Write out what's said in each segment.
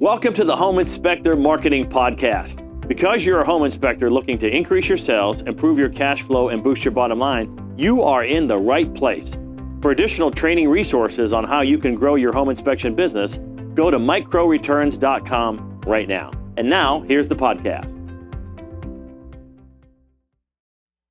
Welcome to the Home Inspector Marketing Podcast. Because you're a home inspector looking to increase your sales, improve your cash flow, and boost your bottom line, you are in the right place. For additional training resources on how you can grow your home inspection business, go to microreturns.com right now. And now, here's the podcast.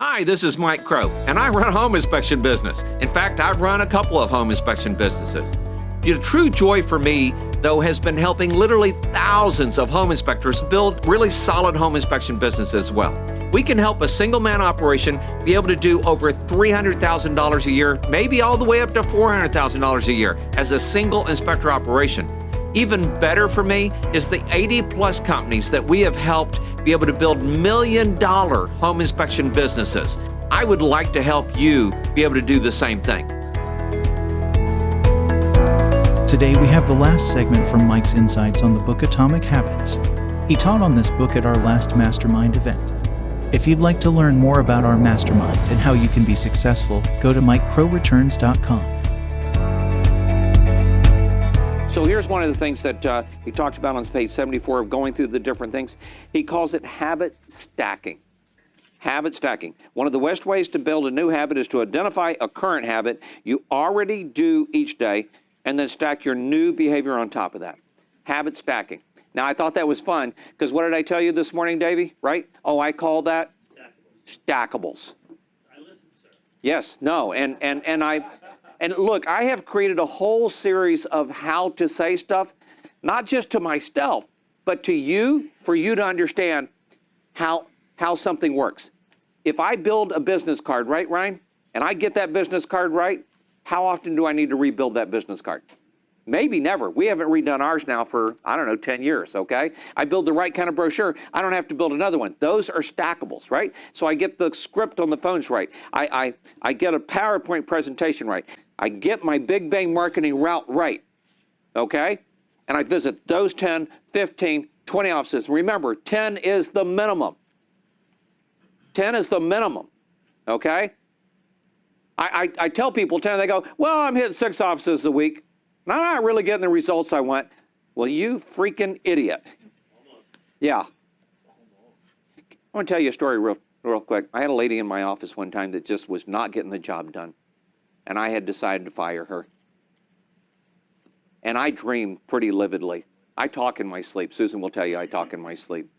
Hi, this is Mike Crow, and I run a home inspection business. In fact, I've run a couple of home inspection businesses. The true joy for me, though, has been helping literally thousands of home inspectors build really solid home inspection businesses as well. We can help a single-man operation be able to do over $300,000 a year, maybe all the way up to $400,000 a year as a single inspector operation. Even better for me is the 80-plus companies that we have helped be able to build million-dollar home inspection businesses. I would like to help you be able to do the same thing. Today we have the last segment from Mike's insights on the book Atomic Habits. He taught on this book at our last Mastermind event. If you'd like to learn more about our Mastermind and how you can be successful, go to microreturns.com. So here's one of the things that he talked about on page 74 of going through the different things. He calls it habit stacking. Habit stacking. One of the best ways to build a new habit is to identify a current habit you already do each day and then stack your new behavior on top of that. Habit stacking. Now, I thought that was fun because what did I tell you this morning, Davey? Right? Oh, I called that stackables. I listened, sir. Yes, no, and look, I have created a whole series of how to say stuff, not just to myself, but to you, for you to understand how something works. If I build a business card, right, Ryan, and I get that business card right, how often do I need to rebuild that business card? Maybe never. We haven't redone ours now for, 10 years, okay? I build the right kind of brochure. I don't have to build another one. Those are stackables, right? So I get the script on the phones right. I get a PowerPoint presentation right. I get my big bang marketing route right, okay? And I visit those 10, 15, 20 offices. Remember, 10 is the minimum. 10 is the minimum, okay? I tell people 10, they go, well, I'm hitting 6 offices a week. And I'm not really getting the results I want. Well, you freaking idiot. Yeah. I want to tell you a story real quick. I had a lady in my office one time that just was not getting the job done. And I had decided to fire her. And I dreamed pretty lividly. I talk in my sleep. Susan will tell you I talk in my sleep.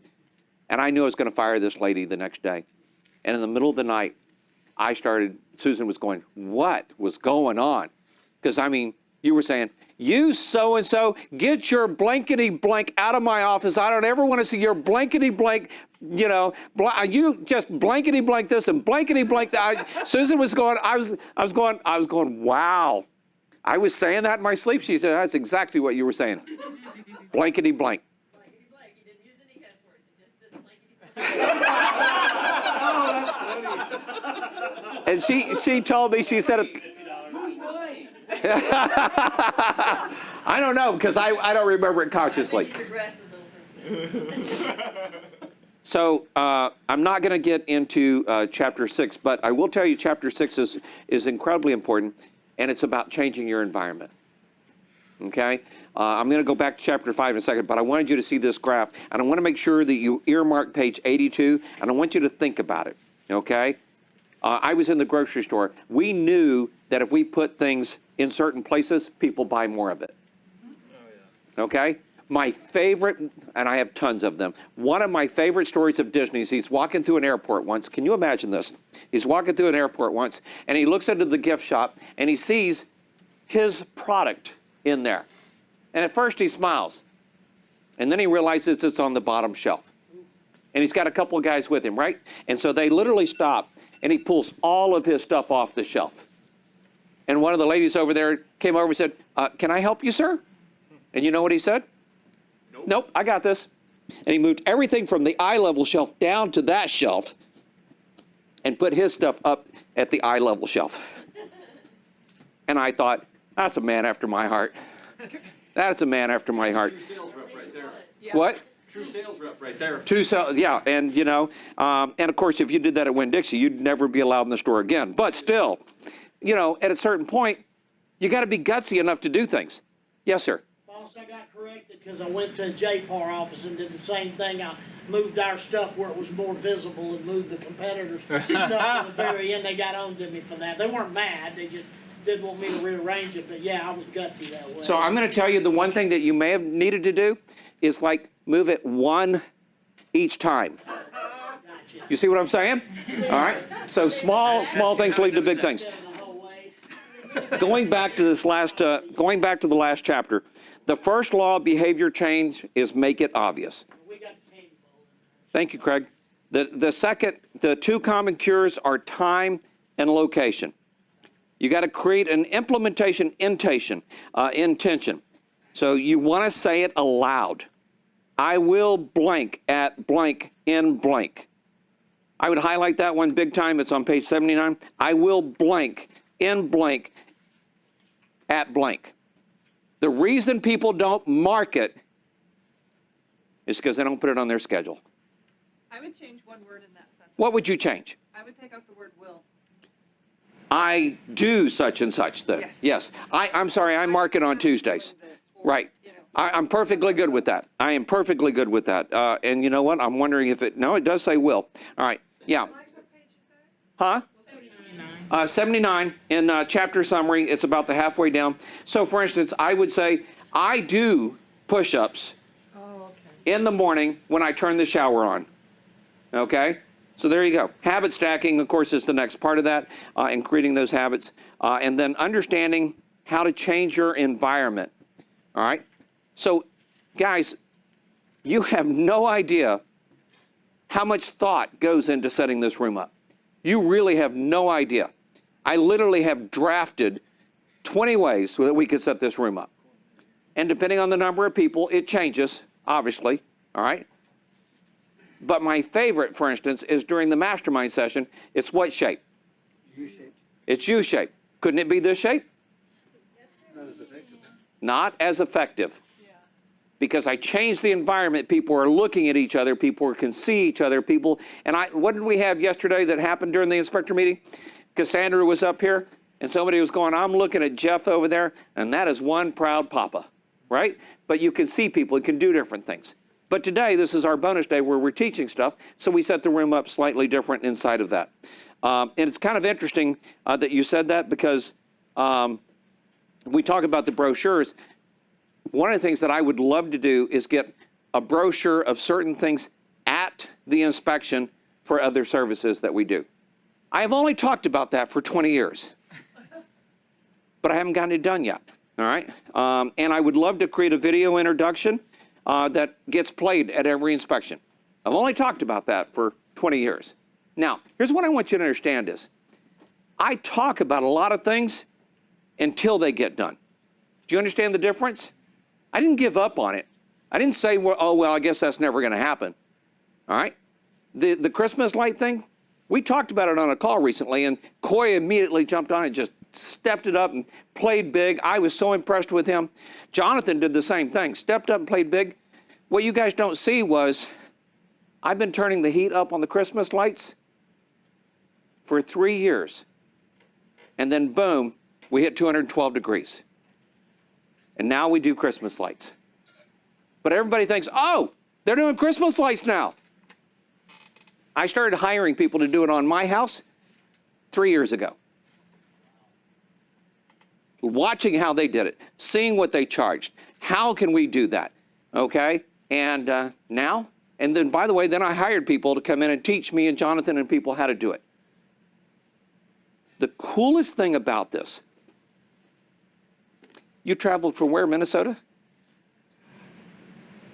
And I knew I was going to fire this lady the next day. And in the middle of the night, Susan was going, what was going on? Because, you were saying, you so-and-so, get your blankety blank out of my office. I don't ever want to see your blankety blank, you just blankety blank this and blankety blank that. Susan was going, I was going, wow. I was saying that in my sleep. She said, that's exactly what you were saying. Blankety blank. Blankety blank. You didn't use any cuss words. You just said blankety blank. And she told me, she said it. I don't know, because I don't remember it consciously. So I'm not going to get into chapter 6, but I will tell you chapter 6 is incredibly important, and it's about changing your environment. Okay? I'm going to go back to chapter 5 in a second, but I wanted you to see this graph, and I want to make sure that you earmark page 82, and I want you to think about it. Okay? I was in the grocery store. We knew that if we put things in certain places, people buy more of it. Okay? My favorite, and I have tons of them, one of my favorite stories of Disney's, he's walking through an airport once. Can you imagine this? He's walking through an airport once, and he looks into the gift shop, and he sees his product in there. And at first he smiles, and then he realizes it's on the bottom shelf. And he's got a couple of guys with him, right? And so they literally stop, and he pulls all of his stuff off the shelf. And one of the ladies over there came over and said, can I help you, sir? And you know what he said? Nope, I got this. And he moved everything from the eye level shelf down to that shelf and put his stuff up at the eye level shelf. And I thought, that's a man after my heart. That's a man after my heart. True sales rep right there. Yeah. What? True sales rep right there. Yeah, and and of course, if you did that at Winn-Dixie, you'd never be allowed in the store again. But still, at a certain point, you got to be gutsy enough to do things. Yes, sir. Paul, 2 got corrected because I went to a JPAR office and did the same thing. I moved our stuff where it was more visible and moved the competitors' stuff to the very end. They got on to me for that. They weren't mad. They just didn't want me to rearrange it. But yeah, I was gutsy that way. So I'm going to tell you the one thing that you may have needed to do is like move it one each time. You see what I'm saying? All right. So small things lead to big things. Going back to the last chapter, the first law of behavior change is make it obvious. Thank you, Craig. The two common cures are time and location. You got to create an implementation intention. So you want to say it aloud. I will blank at blank in blank. I would highlight that one big time. It's on page 79. I will blank in blank at blank. The reason people don't mark it is because they don't put it on their schedule. I would change one word in that sentence. What would you change? I would take out the word will. I do such and such then. Yes. I'm sorry, I mark it on Tuesdays. Right. I'm perfectly good with that. I am perfectly good with that. And you know what? I'm wondering if it does say will. All right. Yeah. Huh? 79 in chapter summary. It's about the halfway down. So for instance, I would say, I do push-ups in the morning when I turn the shower on. Okay? So there you go. Habit stacking, of course, is the next part of that, and creating those habits. And then understanding how to change your environment. All right? So, guys, you have no idea how much thought goes into setting this room up. You really have no idea. I literally have drafted 20 ways so that we could set this room up. And depending on the number of people, it changes, obviously, all right? But my favorite, for instance, is during the mastermind session, it's what shape? U-shape. It's U-shape. Couldn't it be this shape? Not as effective. Not as effective. Because I changed the environment. People are looking at each other. People can see each other. What did we have yesterday that happened during the inspector meeting? Cassandra was up here, and somebody was going, I'm looking at Jeff over there, and that is one proud papa, right? But you can see people. You can do different things. But today, this is our bonus day where we're teaching stuff, so we set the room up slightly different inside of that. And it's kind of interesting that you said that because we talk about the brochures. One of the things that I would love to do is get a brochure of certain things at the inspection for other services that we do. I have only talked about that for 20 years, but I haven't gotten it done yet, all right? And I would love to create a video introduction that gets played at every inspection. I've only talked about that for 20 years. Now, here's what I want you to understand is, I talk about a lot of things until they get done. Do you understand the difference? I didn't give up on it. I didn't say, well, I guess that's never going to happen. All right? The Christmas light thing, we talked about it on a call recently, and Coy immediately jumped on it, just stepped it up and played big. I was so impressed with him. Jonathan did the same thing, stepped up and played big. What you guys don't see was I've been turning the heat up on the Christmas lights for 3 years. And then, boom, we hit 212 degrees. And now we do Christmas lights. But everybody thinks, oh, they're doing Christmas lights now. I started hiring people to do it on my house 3 years ago. Watching how they did it, seeing what they charged. How can we do that? Okay? And now, and then by the way, then I hired people to come in and teach me and Jonathan and people how to do it. The coolest thing about this, you traveled from where, Minnesota?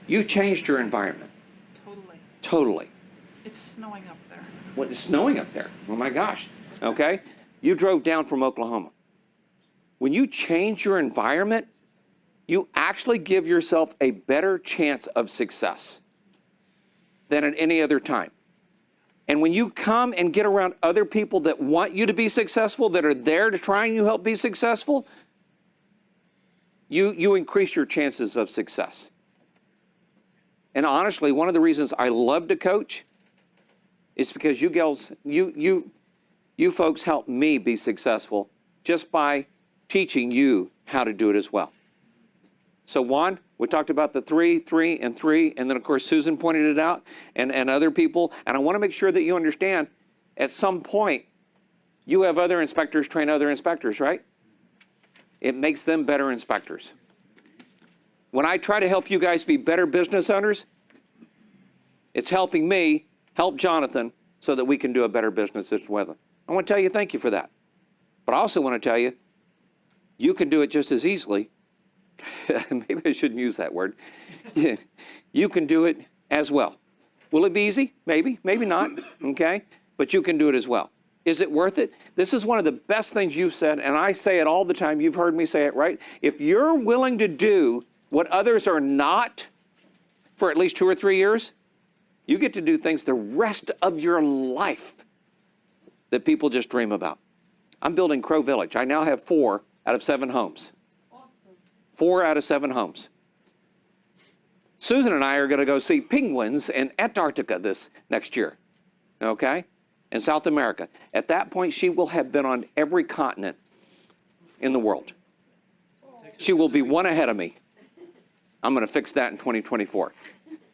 You changed your environment. Totally. Totally. It's snowing up there. Well, it's snowing up there. Oh my gosh. Okay? You drove down from Oklahoma. When you change your environment, you actually give yourself a better chance of success than at any other time. And when you come and get around other people that want you to be successful, that are there to try and you help be successful, you increase your chances of success. And honestly, one of the reasons I love to coach is because you girls, you folks help me be successful just by teaching you how to do it as well. So Juan, We talked about the 3, 3, and 3, and then of course Susan pointed it out, and other people. And I want to make sure that you understand, at some point, you have other inspectors train other inspectors, right? It makes them better inspectors. When I try to help you guys be better business owners, it's helping me help Jonathan so that we can do a better business as well. I want to tell you thank you for that. But I also want to tell you, you can do it just as easily. Maybe I shouldn't use that word. You can do it as well. Will it be easy? Maybe, maybe not, okay? But you can do it as well. Is it worth it? This is one of the best things you've said, and I say it all the time. You've heard me say it, right? If you're willing to do what others are not for at least 2 or 3 years, you get to do things the rest of your life that people just dream about. I'm building Crow Village. I now have 4 out of 7 homes. 4 out of 7 homes. Susan and I are going to go see penguins in Antarctica this next year, okay? In South America. At that point, she will have been on every continent in the world. She will be one ahead of me. I'm going to fix that in 2024,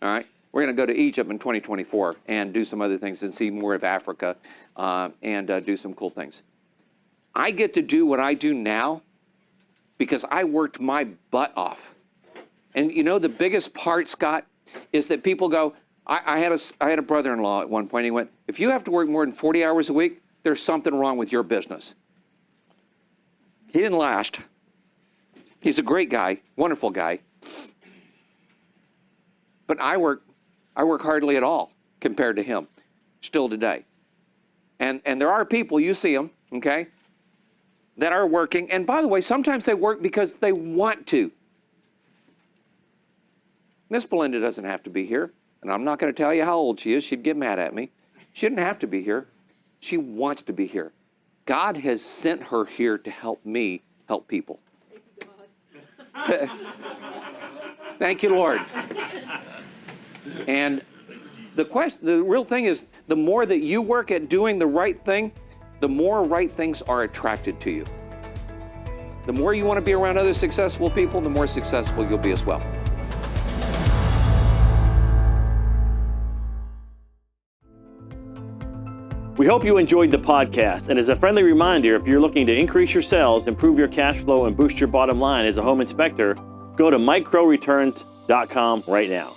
all right? We're going to go to Egypt in 2024 and do some other things and see more of Africa and do some cool things. I get to do what I do now because I worked my butt off. And you know the biggest part, Scott, is that people go, I had a brother-in-law at one point, he went, if you have to work more than 40 hours a week, there's something wrong with your business. He didn't last. He's a great guy, wonderful guy. But I work hardly at all compared to him, still today. And there are people, you see them, okay, that are working. And by the way, sometimes they work because they want to. Miss Belinda doesn't have to be here. And I'm not going to tell you how old she is. She'd get mad at me. She didn't have to be here. She wants to be here. God has sent her here to help me help people. Thank you, Lord. And the real thing is, the more that you work at doing the right thing, the more right things are attracted to you. The more you want to be around other successful people, the more successful you'll be as well. We hope you enjoyed the podcast, and as a friendly reminder, if you're looking to increase your sales, improve your cash flow, and boost your bottom line as a home inspector, go to MikeCrowReturns.com right now.